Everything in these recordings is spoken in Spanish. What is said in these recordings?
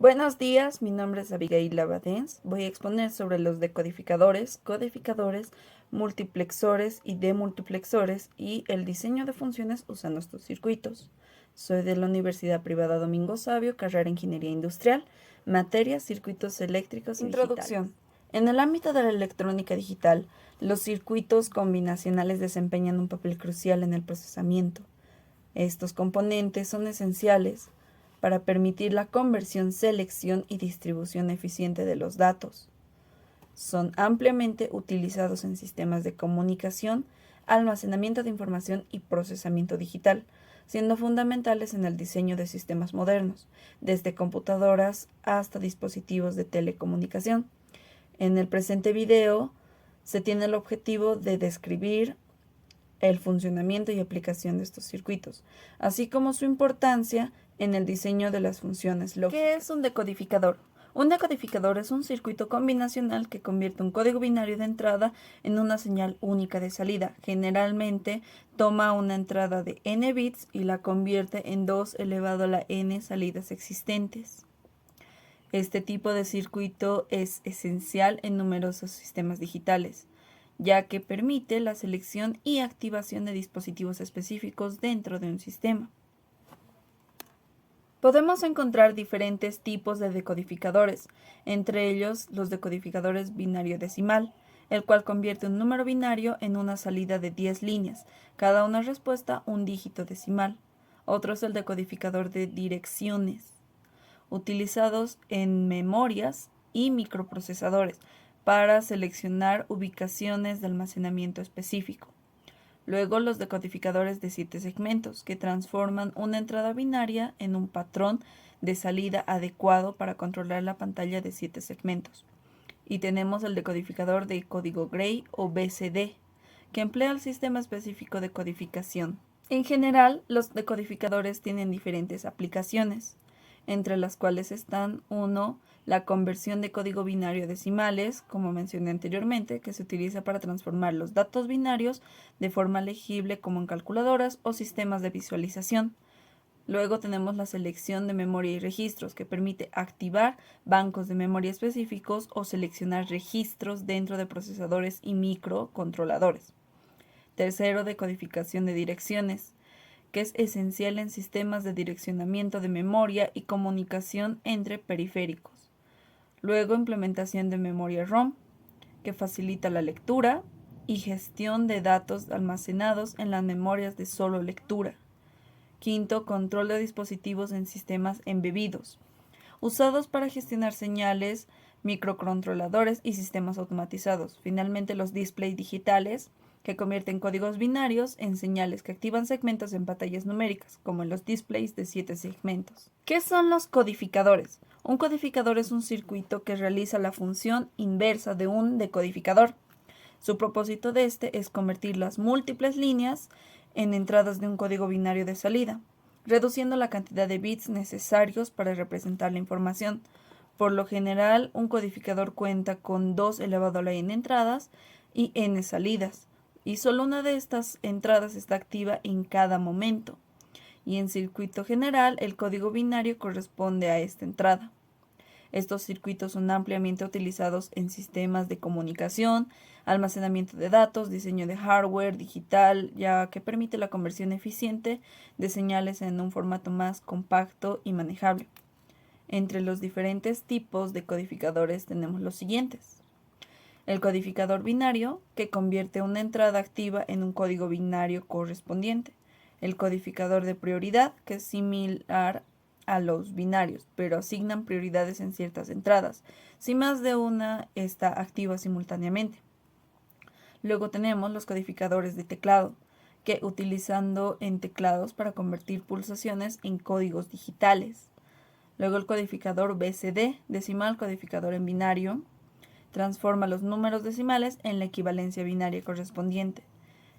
Buenos días, mi nombre es Abigail Labadens. Voy a exponer sobre los decodificadores, codificadores, multiplexores y demultiplexores y el diseño de funciones usando estos circuitos. Soy de la Universidad Privada Domingo Savio, carrera Ingeniería Industrial, materia Circuitos Eléctricos y Introducción. En el ámbito de la electrónica digital, los circuitos combinacionales desempeñan un papel crucial en el procesamiento. Estos componentes son esenciales para permitir la conversión, selección y distribución eficiente de los datos. Son ampliamente utilizados en sistemas de comunicación, almacenamiento de información y procesamiento digital, siendo fundamentales en el diseño de sistemas modernos, desde computadoras hasta dispositivos de telecomunicación. En el presente video se tiene el objetivo de describir el funcionamiento y aplicación de estos circuitos, así como su importancia en el diseño de las funciones lógicas. ¿Qué es un decodificador? Un decodificador es un circuito combinacional que convierte un código binario de entrada en una señal única de salida. Generalmente toma una entrada de n bits y la convierte en 2 elevado a la n salidas existentes. Este tipo de circuito es esencial en numerosos sistemas digitales, ya que permite la selección y activación de dispositivos específicos dentro de un sistema. Podemos encontrar diferentes tipos de decodificadores, entre ellos los decodificadores binario-decimal, el cual convierte un número binario en una salida de 10 líneas, cada una respuesta un dígito decimal. Otro es el decodificador de direcciones, utilizados en memorias y microprocesadores para seleccionar ubicaciones de almacenamiento específico. Luego los decodificadores de 7 segmentos, que transforman una entrada binaria en un patrón de salida adecuado para controlar la pantalla de 7 segmentos. Y tenemos el decodificador de código Gray o BCD, que emplea el sistema específico de codificación. En general, los decodificadores tienen diferentes aplicaciones, entre las cuales están 1. La conversión de código binario a decimales, como mencioné anteriormente, que se utiliza para transformar los datos binarios de forma legible como en calculadoras o sistemas de visualización. Luego tenemos la selección de memoria y registros, que permite activar bancos de memoria específicos o seleccionar registros dentro de procesadores y microcontroladores. Tercero, decodificación de direcciones, que es esencial en sistemas de direccionamiento de memoria y comunicación entre periféricos. Luego, implementación de memoria ROM, que facilita la lectura y gestión de datos almacenados en las memorias de solo lectura. Quinto, control de dispositivos en sistemas embebidos, usados para gestionar señales, microcontroladores y sistemas automatizados. Finalmente, los displays digitales, que convierten códigos binarios en señales que activan segmentos en pantallas numéricas, como en los displays de 7 segmentos. ¿Qué son los codificadores? Un codificador es un circuito que realiza la función inversa de un decodificador. Su propósito de este es convertir las múltiples líneas en entradas de un código binario de salida, reduciendo la cantidad de bits necesarios para representar la información. Por lo general, un codificador cuenta con 2 elevado a la n entradas y n salidas, y solo una de estas entradas está activa en cada momento. Y en circuito general, el código binario corresponde a esta entrada. Estos circuitos son ampliamente utilizados en sistemas de comunicación, almacenamiento de datos, diseño de hardware digital, ya que permite la conversión eficiente de señales en un formato más compacto y manejable. Entre los diferentes tipos de codificadores tenemos los siguientes. El codificador binario, que convierte una entrada activa en un código binario correspondiente. El codificador de prioridad, que es similar a los binarios, pero asignan prioridades en ciertas entradas, si más de una está activa simultáneamente. Luego tenemos los codificadores de teclado, que utilizando en teclados para convertir pulsaciones en códigos digitales. Luego el codificador BCD, decimal codificador en binario, transforma los números decimales en la equivalencia binaria correspondiente.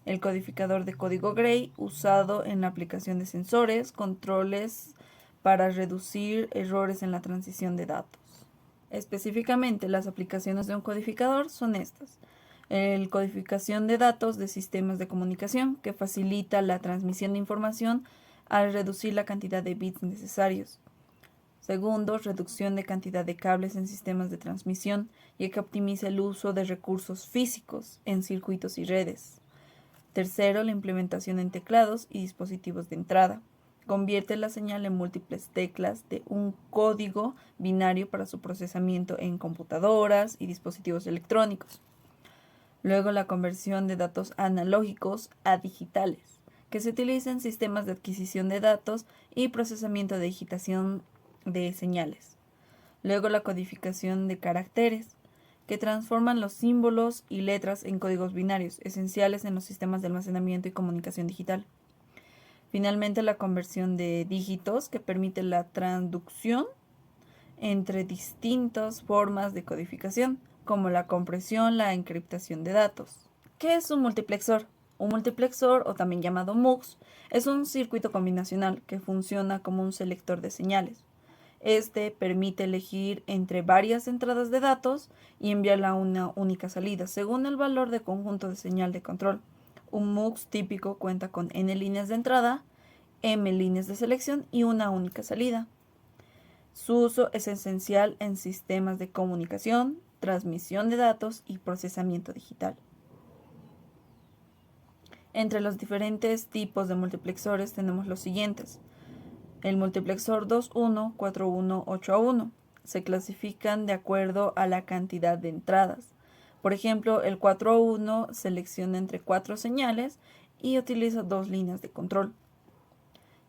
El codificador de código Gray, usado en la aplicación de sensores, controles para reducir errores en la transición de datos. Específicamente, las aplicaciones de un codificador son estas. El codificación de datos de sistemas de comunicación, que facilita la transmisión de información al reducir la cantidad de bits necesarios. Segundo, reducción de cantidad de cables en sistemas de transmisión, ya que optimiza el uso de recursos físicos en circuitos y redes. Tercero, la implementación en teclados y dispositivos de entrada. Convierte la señal en múltiples teclas de un código binario para su procesamiento en computadoras y dispositivos electrónicos. Luego, la conversión de datos analógicos a digitales, que se utiliza en sistemas de adquisición de datos y procesamiento de digitación de señales. Luego, la codificación de caracteres, que transforman los símbolos y letras en códigos binarios, esenciales en los sistemas de almacenamiento y comunicación digital. Finalmente, la conversión de dígitos, que permite la traducción entre distintas formas de codificación, como la compresión, la encriptación de datos. ¿Qué es un multiplexor? Un multiplexor, o también llamado MUX, es un circuito combinacional que funciona como un selector de señales. Este permite elegir entre varias entradas de datos y enviarla a una única salida, según el valor de conjunto de señal de control. Un MUX típico cuenta con n líneas de entrada, m líneas de selección y una única salida. Su uso es esencial en sistemas de comunicación, transmisión de datos y procesamiento digital. Entre los diferentes tipos de multiplexores tenemos los siguientes. El multiplexor 2-1, 4-1, 8-1 se clasifican de acuerdo a la cantidad de entradas. Por ejemplo, el 4-1 selecciona entre 4 señales y utiliza 2 líneas de control.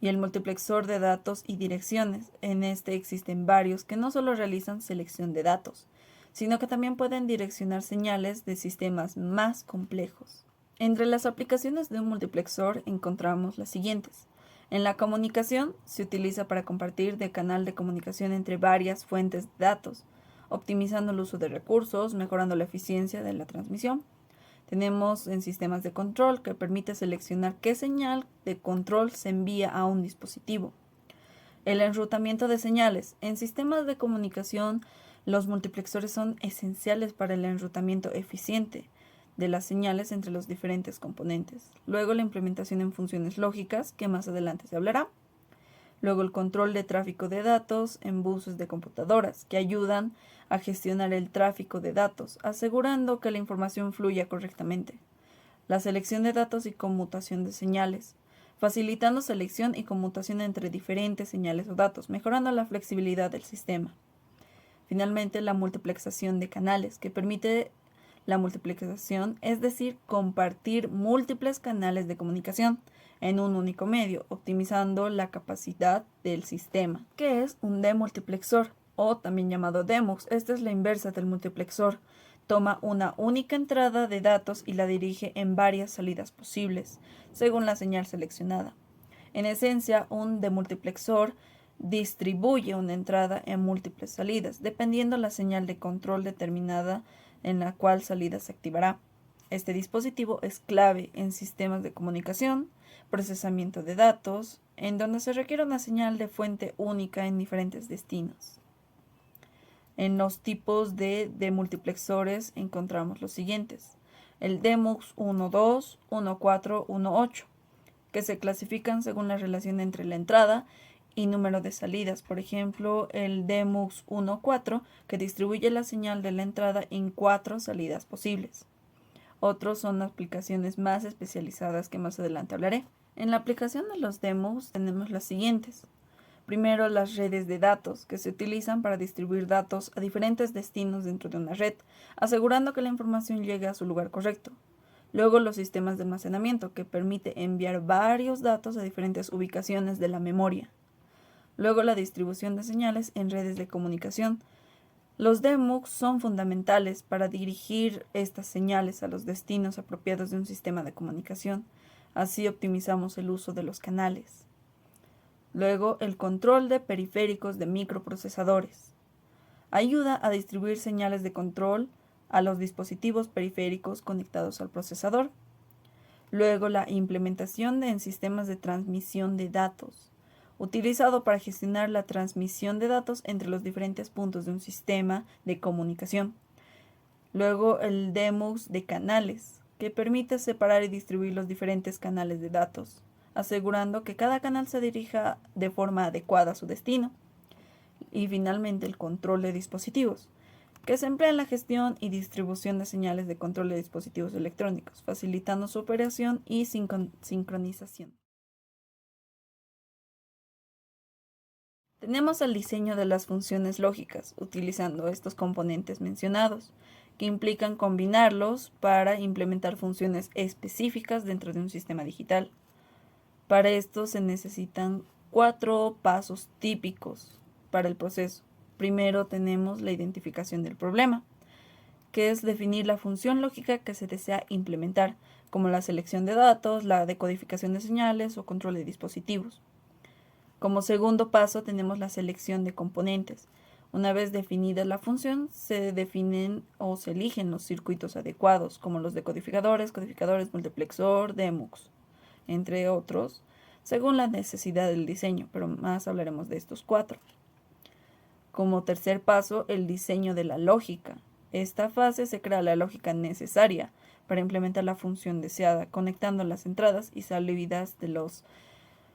Y el multiplexor de datos y direcciones. En este existen varios que no solo realizan selección de datos, sino que también pueden direccionar señales de sistemas más complejos. Entre las aplicaciones de un multiplexor encontramos las siguientes. En la comunicación se utiliza para compartir de canal de comunicación entre varias fuentes de datos, optimizando el uso de recursos, mejorando la eficiencia de la transmisión. Tenemos en sistemas de control, que permite seleccionar qué señal de control se envía a un dispositivo. El enrutamiento de señales. En sistemas de comunicación, los multiplexores son esenciales para el enrutamiento eficiente de las señales entre los diferentes componentes. Luego, la implementación en funciones lógicas, que más adelante se hablará. Luego, el control de tráfico de datos en buses de computadoras, que ayudan a gestionar el tráfico de datos, asegurando que la información fluya correctamente. La selección de datos y conmutación de señales, facilitando selección y conmutación entre diferentes señales o datos, mejorando la flexibilidad del sistema. Finalmente, la multiplexación de canales, que permite la multiplexación, es decir, compartir múltiples canales de comunicación en un único medio, optimizando la capacidad del sistema. ¿Qué es un demultiplexor? O también llamado DEMUX. Esta es la inversa del multiplexor. Toma una única entrada de datos y la dirige en varias salidas posibles, según la señal seleccionada. En esencia, un demultiplexor distribuye una entrada en múltiples salidas, dependiendo la señal de control determinada en la cual salida se activará. Este dispositivo es clave en sistemas de comunicación, procesamiento de datos, en donde se requiere una señal de fuente única en diferentes destinos. En los tipos de multiplexores encontramos los siguientes. El DEMUX 1.2, 1.4, 1.8, que se clasifican según la relación entre la entrada y número de salidas. Por ejemplo, el DEMUX 1.4, que distribuye la señal de la entrada en 4 salidas posibles. Otros son aplicaciones más especializadas que más adelante hablaré. En la aplicación de los DEMUX tenemos las siguientes. Primero, las redes de datos, que se utilizan para distribuir datos a diferentes destinos dentro de una red, asegurando que la información llegue a su lugar correcto. Luego, los sistemas de almacenamiento, que permite enviar varios datos a diferentes ubicaciones de la memoria. Luego, la distribución de señales en redes de comunicación. Los DEMUX son fundamentales para dirigir estas señales a los destinos apropiados de un sistema de comunicación. Así optimizamos el uso de los canales. Luego, el control de periféricos de microprocesadores. Ayuda a distribuir señales de control a los dispositivos periféricos conectados al procesador. Luego, la implementación en sistemas de transmisión de datos, utilizado para gestionar la transmisión de datos entre los diferentes puntos de un sistema de comunicación. Luego, el DEMUX de canales, que permite separar y distribuir los diferentes canales de datos, asegurando que cada canal se dirija de forma adecuada a su destino. Y finalmente el control de dispositivos, que se emplea en la gestión y distribución de señales de control de dispositivos electrónicos, facilitando su operación y sincronización. Tenemos el diseño de las funciones lógicas, utilizando estos componentes mencionados, que implican combinarlos para implementar funciones específicas dentro de un sistema digital. Para esto se necesitan 4 pasos típicos para el proceso. Primero tenemos la identificación del problema, que es definir la función lógica que se desea implementar, como la selección de datos, la decodificación de señales o control de dispositivos. Como segundo paso tenemos la selección de componentes. Una vez definida la función, se definen o se eligen los circuitos adecuados, como los decodificadores, codificadores, multiplexor, demux, entre otros, según la necesidad del diseño, pero más hablaremos de estos 4. Como tercer paso, el diseño de la lógica. Esta fase se crea la lógica necesaria para implementar la función deseada, conectando las entradas y salidas de los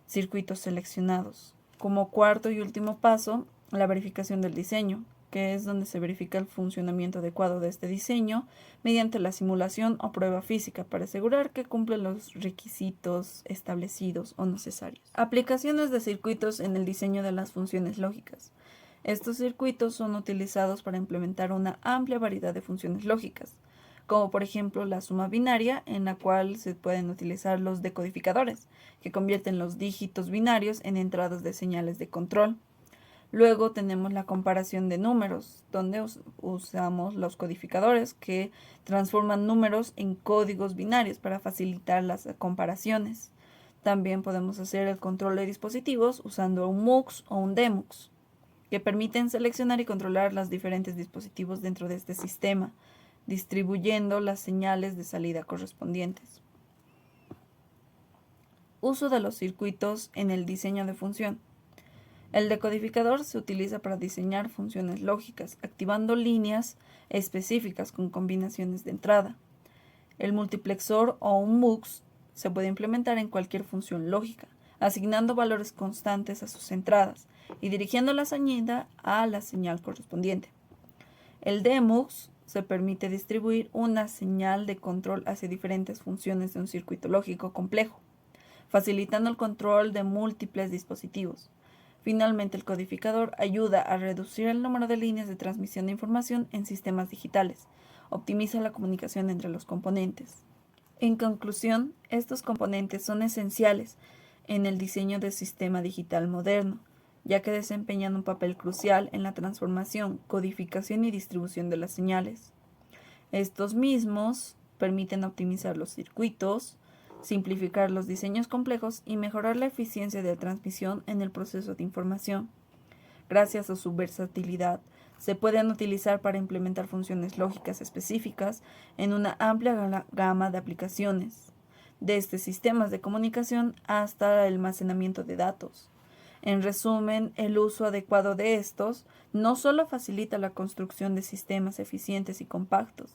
circuitos seleccionados. Como cuarto y último paso, la verificación del diseño, que es donde se verifica el funcionamiento adecuado de este diseño mediante la simulación o prueba física para asegurar que cumple los requisitos establecidos o necesarios. Aplicaciones de circuitos en el diseño de las funciones lógicas. Estos circuitos son utilizados para implementar una amplia variedad de funciones lógicas, como por ejemplo la suma binaria, en la cual se pueden utilizar los decodificadores, que convierten los dígitos binarios en entradas de señales de control. Luego tenemos la comparación de números, donde usamos los codificadores que transforman números en códigos binarios para facilitar las comparaciones. También podemos hacer el control de dispositivos usando un MUX o un DEMUX, que permiten seleccionar y controlar los diferentes dispositivos dentro de este sistema, distribuyendo las señales de salida correspondientes. Uso de los circuitos en el diseño de función. El decodificador se utiliza para diseñar funciones lógicas, activando líneas específicas con combinaciones de entrada. El multiplexor o un MUX se puede implementar en cualquier función lógica, asignando valores constantes a sus entradas y dirigiendo la salida a la señal correspondiente. El DEMUX se permite distribuir una señal de control hacia diferentes funciones de un circuito lógico complejo, facilitando el control de múltiples dispositivos. Finalmente, el codificador ayuda a reducir el número de líneas de transmisión de información en sistemas digitales, optimiza la comunicación entre los componentes. En conclusión, estos componentes son esenciales en el diseño del sistema digital moderno, ya que desempeñan un papel crucial en la transformación, codificación y distribución de las señales. Estos mismos permiten optimizar los circuitos, simplificar los diseños complejos y mejorar la eficiencia de transmisión en el proceso de información. Gracias a su versatilidad, se pueden utilizar para implementar funciones lógicas específicas en una amplia gama de aplicaciones, desde sistemas de comunicación hasta el almacenamiento de datos. En resumen, el uso adecuado de estos no solo facilita la construcción de sistemas eficientes y compactos,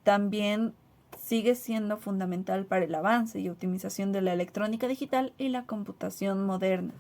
también sigue siendo fundamental para el avance y optimización de la electrónica digital y la computación moderna.